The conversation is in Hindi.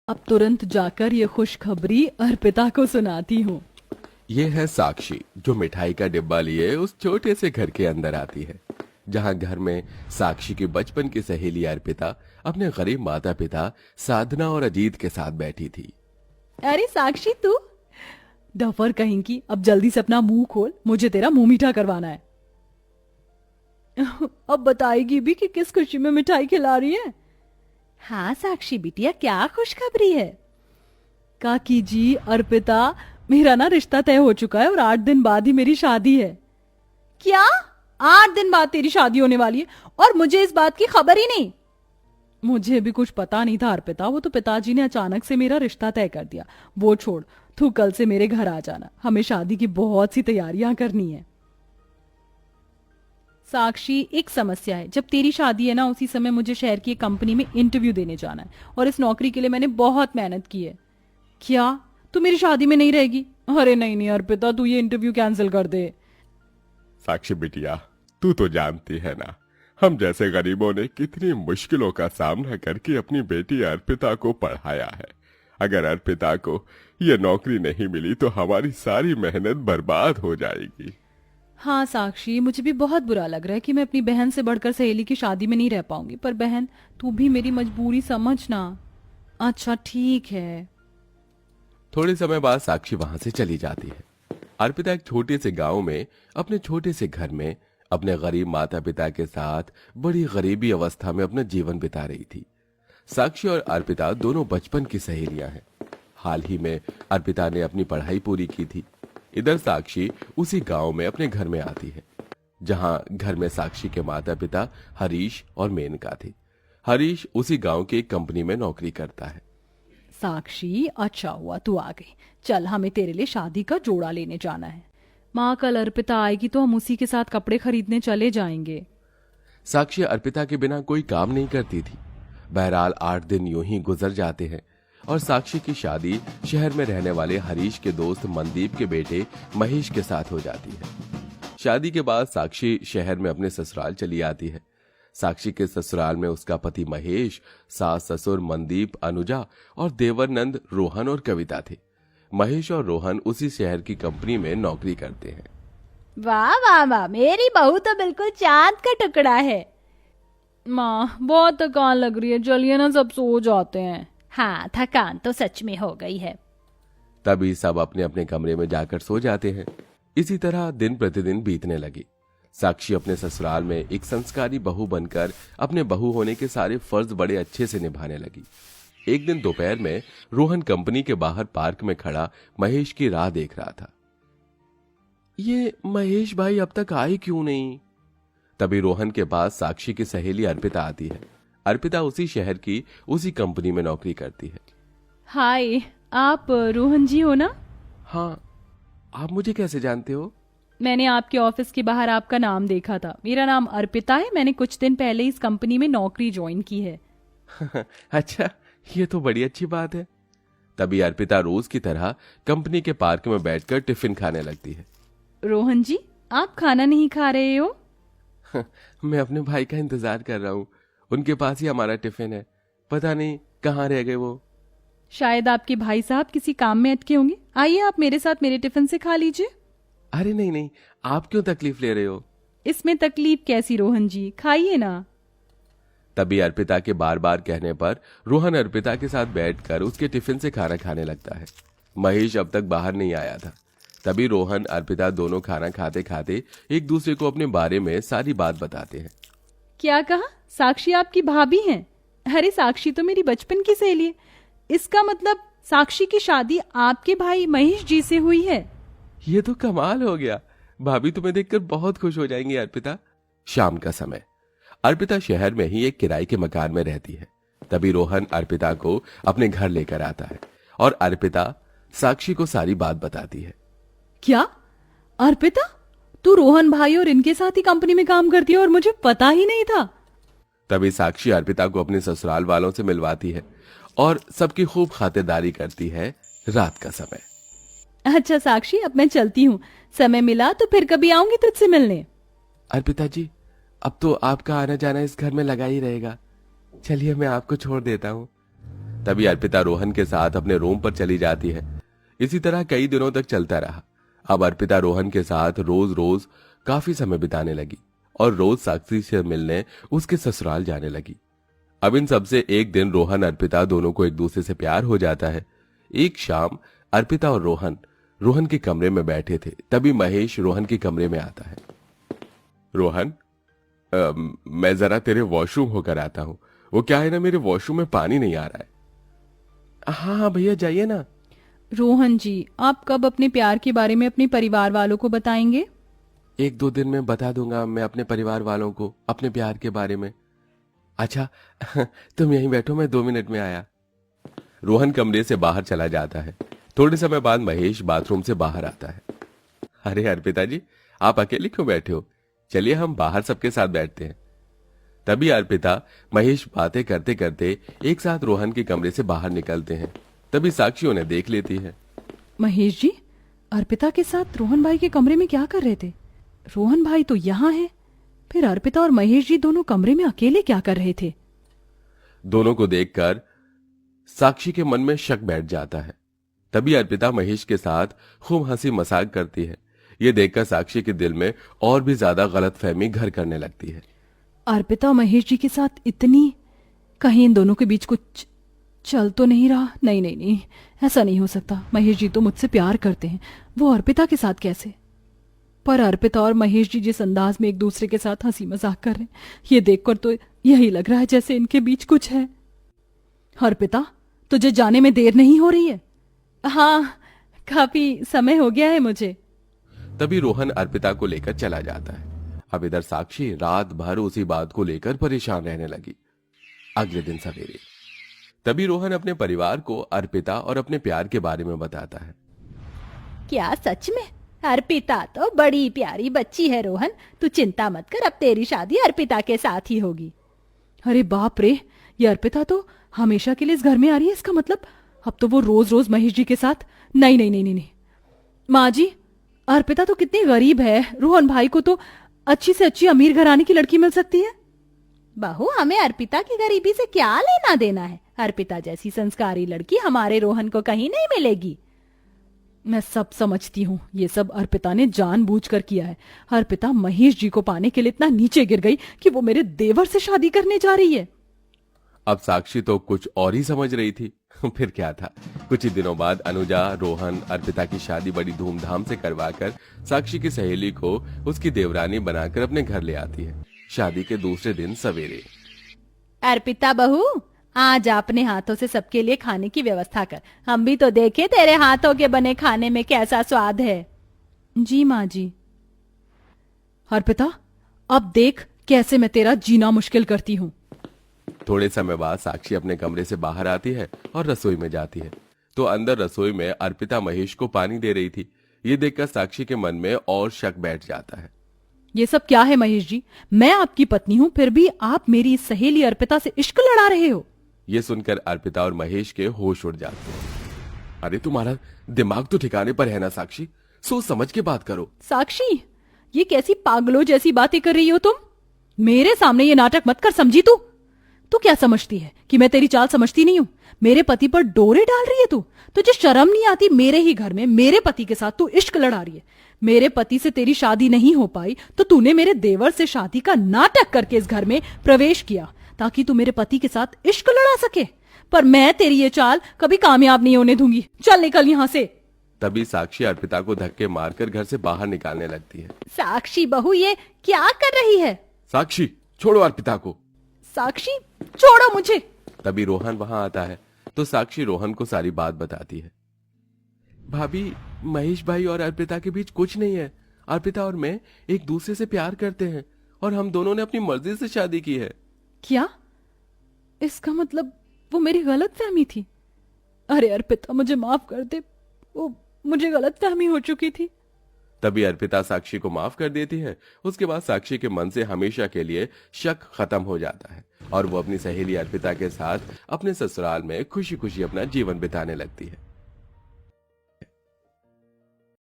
अब तुरंत जाकर ये खुशखबरी अर्पिता को सुनाती हूँ। ये है साक्षी, जो मिठाई का डिब्बा लिए उस छोटे से घर के अंदर आती है, जहां घर में साक्षी की बचपन की सहेली अर्पिता अपने गरीब माता पिता साधना और अजीत के साथ बैठी थी। अरे साक्षी, तू डफर कहीं की, अब जल्दी से अपना मुंह खोल, मुझे तेरा मुंह मीठा करवाना है। अब बताएगी भी कि किस खुशी में मिठाई खिला रही है। हाँ साक्षी बिटिया, क्या खुशखबरी है? काकी जी, अर्पिता, मेरा ना रिश्ता तय हो चुका है और 8 दिन बाद ही मेरी शादी है। क्या? 8 दिन बाद तेरी शादी होने वाली है और मुझे इस बात की खबर ही नहीं? मुझे भी कुछ पता नहीं था अर्पिता, वो तो पिताजी ने अचानक से मेरा रिश्ता तय कर दिया। वो छोड़, तू कल से मेरे घर आ जाना, हमें शादी की बहुत सी तैयारियां करनी है। साक्षी, एक समस्या है, जब तेरी शादी है ना उसी समय मुझे शहर की एक कंपनी में इंटरव्यू देने जाना है और इस नौकरी के लिए मैंने बहुत मेहनत की है। क्या तू मेरी शादी में नहीं रहेगी? अरे नहीं नहीं अर्पिता, तू ये इंटरव्यू कैंसिल कर दे। साक्षी बिटिया, तू तो जानती है ना, हम जैसे गरीबों ने कितनी मुश्किलों का सामना करके अपनी बेटी अर्पिता को पढ़ाया है। अगर अर्पिता को ये नौकरी नहीं मिली तो हमारी सारी मेहनत बर्बाद हो जाएगी। हाँ साक्षी, मुझे भी बहुत बुरा लग रहा है कि मैं अपनी बहन से बढ़कर सहेली की शादी में नहीं रह पाऊंगी, पर बहन तू भी मेरी मजबूरी समझना। अच्छा ठीक है। थोड़े समय बाद साक्षी वहां से चली जाती है। अर्पिता एक छोटे से गांव में अपने छोटे से घर में अपने गरीब माता पिता के साथ बड़ी गरीबी अवस्था में अपना जीवन बिता रही थी। साक्षी और अर्पिता दोनों बचपन की सहेलियां हैं। हाल ही में अर्पिता ने अपनी पढ़ाई पूरी की थी। इधर साक्षी उसी गांव में अपने घर में आती है, जहां घर में साक्षी के माता पिता हरीश और मेनका थे। हरीश उसी गांव की एक कंपनी में नौकरी करता है। साक्षी, अच्छा हुआ तू आ गई। चल, हमें तेरे लिए शादी का जोड़ा लेने जाना है। माँ, कल अर्पिता आएगी तो हम उसी के साथ कपड़े खरीदने चले जाएंगे। साक्षी अर्पिता के बिना कोई काम नहीं करती थी। बहरहाल 8 दिन यूं ही गुजर जाते हैं और साक्षी की शादी शहर में रहने वाले हरीश के दोस्त मनदीप के बेटे महेश के साथ हो जाती है। शादी के बाद साक्षी शहर में अपने ससुराल चली आती है। साक्षी के ससुराल में उसका पति महेश, सास ससुर मनदीप, अनुजा और देवर नंद रोहन और कविता थे। महेश और रोहन उसी शहर की कंपनी में नौकरी करते हैं। वाह वाह वाह, मेरी बहू तो बिल्कुल चांद का टुकड़ा है। माँ, बहुत थकान लग रही है, चलिए ना सब सो जाते हैं। हाँ, थकान तो सच में हो गई है। तभी सब अपने अपने कमरे में जाकर सो जाते हैं। इसी तरह दिन प्रतिदिन बीतने लगी। साक्षी अपने ससुराल में एक संस्कारी बहू बनकर अपने बहू होने के सारे फर्ज बड़े अच्छे से निभाने लगी। एक दिन दोपहर में रोहन कंपनी के बाहर पार्क में खड़ा महेश की राह देख रहा था। ये महेश भाई अब तक आए क्यों नहीं? तभी रोहन के पास साक्षी की सहेली अर्पिता आती है। अर्पिता उसी शहर की उसी कंपनी में नौकरी करती है। हाय, आप रोहन जी हो ना? हाँ, आप मुझे कैसे जानते हो? मैंने आपके ऑफिस के बाहर आपका नाम देखा था। मेरा नाम अर्पिता है, मैंने कुछ दिन पहले इस कंपनी में नौकरी ज्वाइन की है। अच्छा, ये तो बड़ी अच्छी बात है। तभी अर्पिता रोज की तरह कंपनी के पार्क में बैठकर टिफिन खाने लगती है। रोहन जी, आप खाना नहीं खा रहे हो? मैं अपने भाई का इंतजार कर रहा हूँ, उनके पास ही हमारा टिफिन है। पता नहीं कहाँ रह गए वो। शायद आपके भाई साहब किसी काम में अटके होंगे। आइए, आप मेरे साथ मेरे टिफिन से खा लीजिए। अरे नहीं नहीं, आप क्यों तकलीफ ले रहे हो? इसमें तकलीफ कैसी रोहन जी, खाइए ना। तभी अर्पिता के बार बार कहने पर रोहन अर्पिता के साथ बैठकर उसके टिफिन से खाना खाने लगता है। महेश अब तक बाहर नहीं आया था। तभी रोहन अर्पिता दोनों खाना खाते खाते एक दूसरे को अपने बारे में सारी बात बताते हैं। क्या कहा? साक्षी आपकी भाभी हैं? अरे साक्षी तो मेरी बचपन की सहेली है। इसका मतलब साक्षी की शादी आपके भाई महेश जी से हुई है। ये तो कमाल हो गया। भाभी तुम्हें देखकर बहुत खुश हो जाएंगी अर्पिता। शाम का समय, अर्पिता शहर में ही एक किराए के मकान में रहती है। तभी रोहन अर्पिता को अपने घर लेकर आता है और अर्पिता साक्षी को सारी बात बताती है। क्या अर्पिता, तू रोहन भाई और इनके साथ ही कंपनी में काम करती है और मुझे पता ही नहीं था। तभी साक्षी अर्पिता को अपने ससुराल वालों से मिलवाती है और सबकी खूब खातिरदारी करती है। रात का समय। अच्छा साक्षी, अब मैं चलती हूँ, समय मिला तो फिर कभी आऊंगी तुझसे मिलने। अर्पिता जी, अब तो आपका आना जाना इस घर में लगा ही रहेगा। चलिए मैं आपको छोड़ देता हूँ। तभी अर्पिता रोहन के साथ अपने रूम पर चली जाती है। इसी तरह कई दिनों तक चलता रहा। अब अर्पिता रोहन के साथ रोज रोज काफी समय बिताने लगी और रोज साक्षी से मिलने उसके ससुराल जाने लगी। अब इन सबसे एक दिन रोहन अर्पिता दोनों को एक दूसरे से प्यार हो जाता है। एक शाम अर्पिता और रोहन के कमरे में बैठे थे, तभी महेश रोहन के कमरे में आता है। रोहन, मैं जरा तेरे वॉशरूम होकर आता हूं। वो क्या है ना, मेरे वॉशरूम में पानी नहीं आ रहा है। हाँ भैया जाइए ना। रोहन जी, आप कब अपने प्यार के बारे में अपने परिवार वालों को बताएंगे? 1-2 दिन में बता दूंगा मैं अपने परिवार वालों को अपने प्यार के बारे में। अच्छा तुम यहीं बैठो, मैं 2 मिनट में आया। रोहन कमरे से बाहर चला जाता है। थोड़े समय बाद महेश बाथरूम से बाहर आता है। अरे अर्पिता जी, आप अकेले क्यों बैठे हो? चलिए हम बाहर सबके साथ बैठते हैं। तभी अर्पिता महेश बातें करते करते एक साथ रोहन के कमरे से बाहर निकलते हैं। तभी साक्षी उन्हें देख लेती है। महेश जी, अर्पिता के साथ रोहन भाई के कमरे में क्या कर रहे थे? रोहन भाई तो यहाँ है, फिर अर्पिता और महेश जी दोनों कमरे में अकेले क्या कर रहे थे? दोनों को देखकर साक्षी के मन में शक बैठ जाता है। तभी अर्पिता महेश के साथ खूब हंसी मजाक करती है। ये देखकर साक्षी के दिल में और भी ज्यादा गलतफहमी घर करने लगती है। अर्पिता और महेश जी के साथ इतनी, कहीं इन दोनों के बीच कुछ चल तो नहीं रहा? नहीं नहीं नहीं, ऐसा नहीं हो सकता। महेश जी तो मुझसे प्यार करते हैं, वो अर्पिता के साथ कैसे? पर अर्पिता और महेश जी जिस अंदाज में एक दूसरे के साथ हंसी मजाक कर रहे हैं, ये देखकर तो यही लग रहा है जैसे इनके बीच कुछ है। अर्पिता, तुझे जाने में देर नहीं हो रही है? हाँ, काफी समय हो गया है मुझे। तभी रोहन अर्पिता को लेकर चला जाता है। अब इधर साक्षी रात भर उसी बात को लेकर परेशान रहने लगी। अगले दिन सवेरे तभी रोहन अपने परिवार को अर्पिता और अपने प्यार के बारे में बताता है। क्या सच में? अर्पिता तो बड़ी प्यारी बच्ची है रोहन, तू चिंता मत कर, अब तेरी शादी अर्पिता के साथ ही होगी। अरे बाप रे, ये अर्पिता तो हमेशा के लिए इस घर में आ रही है। इसका मतलब अब तो वो रोज रोज महेश जी के साथ। नहीं नहीं नहीं नहीं, नहीं। माँ जी, अर्पिता तो कितनी गरीब है, रोहन भाई को तो अच्छी से अच्छी अमीर घराने की लड़की मिल सकती है। बहू, हमें अर्पिता की गरीबी से क्या लेना देना है? अर्पिता जैसी संस्कारी लड़की हमारे रोहन को कहीं नहीं मिलेगी। मैं सब समझती हूँ, ये सब अर्पिता ने जानबूझकर किया है। अर्पिता महेश जी को पाने के लिए इतना नीचे गिर गई कि वो मेरे देवर से शादी करने जा रही है। अब साक्षी तो कुछ और ही समझ रही थी। फिर क्या था, कुछ ही दिनों बाद अनुजा रोहन अर्पिता की शादी बड़ी धूमधाम से करवाकर साक्षी की सहेली को उसकी देवरानी बनाकर अपने घर ले आती है। शादी के दूसरे दिन सवेरे, अर्पिता बहू, आज अपने हाथों से सबके लिए खाने की व्यवस्था कर। हम भी तो देखे तेरे हाथों के बने खाने में कैसा स्वाद है। जी माँ जी। अर्पिता, अब देख कैसे मैं तेरा जीना मुश्किल करती हूँ। थोड़े समय बाद साक्षी अपने कमरे से बाहर आती है और रसोई में जाती है, तो अंदर रसोई में अर्पिता महेश को पानी दे रही थी। ये देखकर साक्षी के मन में और शक बैठ जाता है। ये सब क्या है महेश जी? मैं आपकी पत्नी हूँ, फिर भी आप मेरी सहेली अर्पिता से इश्क लड़ा रहे हो। ये सुनकर अर्पिता और महेश के होश उड़ जाते हैं। अरे तुम्हारा दिमाग तो ठिकाने पर है ना साक्षी, सोच समझ के बात करो। साक्षी, ये कैसी पागलों जैसी बातें कर रही हो तुम? मेरे सामने ये नाटक मत कर, समझी? तू क्या समझती है कि मैं तेरी चाल समझती नहीं हूँ? मेरे पति पर डोरे डाल रही है तू? तुझे शर्म नहीं आती? मेरे ही घर में मेरे पति के साथ तू इश्क लड़ा रही है। मेरे पति से तेरी शादी नहीं हो पाई तो तूने मेरे देवर से शादी का नाटक करके इस घर में प्रवेश किया ताकि तू मेरे पति के साथ इश्क लड़ा सके। पर मैं तेरी ये चाल कभी कामयाब नहीं होने दूंगी। चल निकल यहाँ से। तभी साक्षी अर्पिता को धक्के मारकर घर से बाहर निकालने लगती है। साक्षी बहू, ये क्या कर रही है? साक्षी, छोड़ो अर्पिता को। साक्षी, छोड़ो मुझे। तभी रोहन वहां आता है तो साक्षी रोहन को सारी बात बताती है। भाभी, महेश भाई और अर्पिता के बीच कुछ नहीं है। अर्पिता और मैं एक दूसरे से प्यार करते हैं और हम दोनों ने अपनी मर्जी से शादी की है। क्या? इसका मतलब वो मेरी गलतफहमी थी। अरे अर्पिता, मुझे माफ कर दे, वो मुझे गलतफहमी हो चुकी थी। तभी अर्पिता साक्षी को माफ कर देती है। उसके बाद साक्षी के मन से हमेशा के लिए शक खत्म हो जाता है और वो अपनी सहेली अर्पिता के साथ अपने ससुराल में खुशी खुशी अपना जीवन बिताने लगती है।